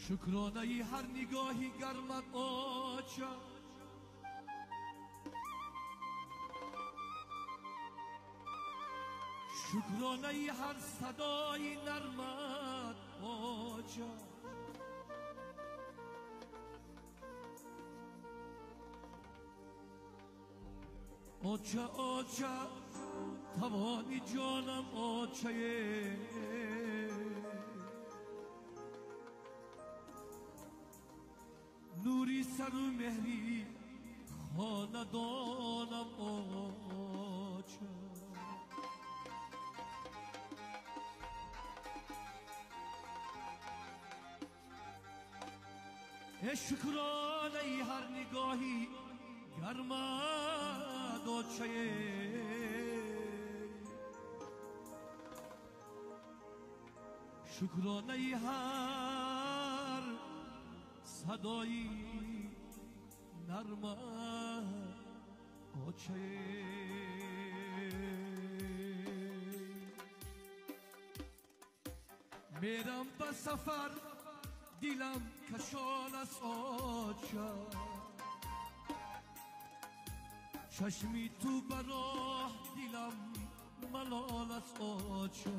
شکرانه ای هر نگاهی گرمت آچا، شکرانه ای هر صدای نرمت آچا. آچا آچا توانی جانم آچه، نوری سر و مهری خاندانم آچا. شکرانه ای هر نگاهی گرمت آچه، شکرانه ای هر صدایی نرمت آچه. میرم به سفر دیلم کشان است آچا، چشمی تو براه دیلم ملال است آچا.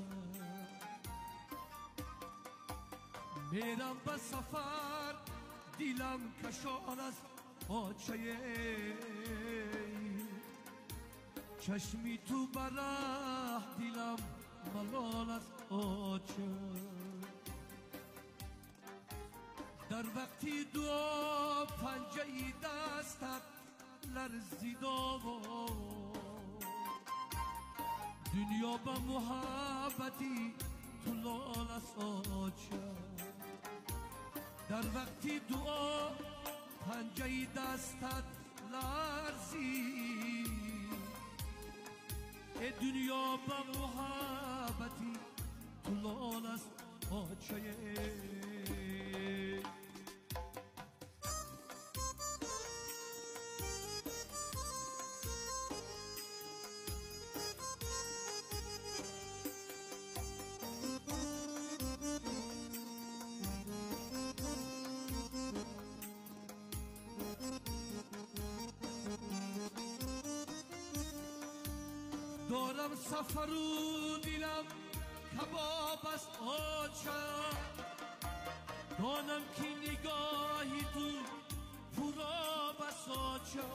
میرم به سفر دیلم کشان است آچه، چشمی تو براه دیلم ملال است آچا. در وقتی دعا پنجه ای دستت لرزیدا و دنیا به محبتی تو لال است آچا. در وقتی دعا پنجه ای دستت لرزی، ای دنیا به محبتی تو لال است آچه. دارم سفر و دیلم کباب است آچا، دانم که نگاهی تو پراب است آچا.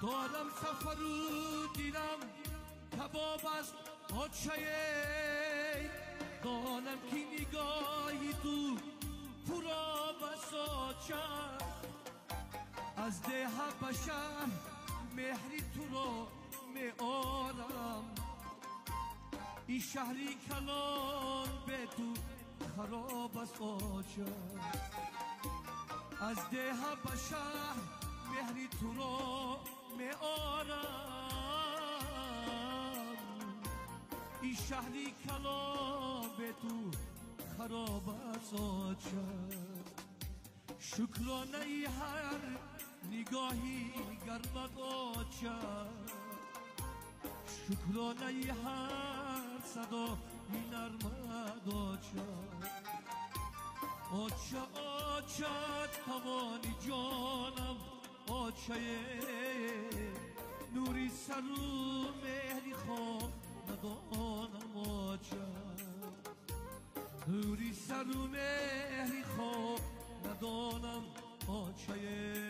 دارم سفر و دیلم کباب است آچا، دانم که نگاهی تو پراب است آچا. از ده بشر مهری تو رو می آرم، این شهری کلان به تو خراب است آچا. از ده بشر مهری تو رو می آرم، این شهری کلان به تو خراب است آچا. شکرانه ای هر نگاهی گرمت آچا، شکرانه ای هر صدا نرمت آچا. آچا آچا توانی جانم آچه، نوری سر و مهری خواه ندانم آچا. نوری سر و مهری خواه ندانم آچه.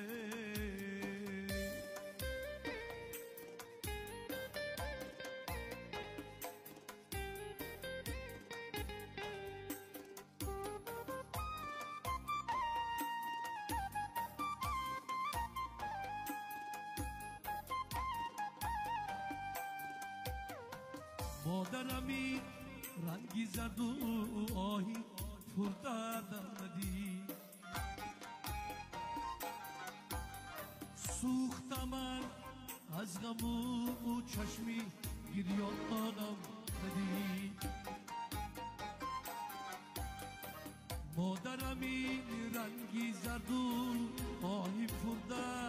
مادرمی رنگی زرد و آهی پردردم ندی، سوختم من از غم و چشمی گریانم ندی. مادرمی رنگی زرد و آهی پردردم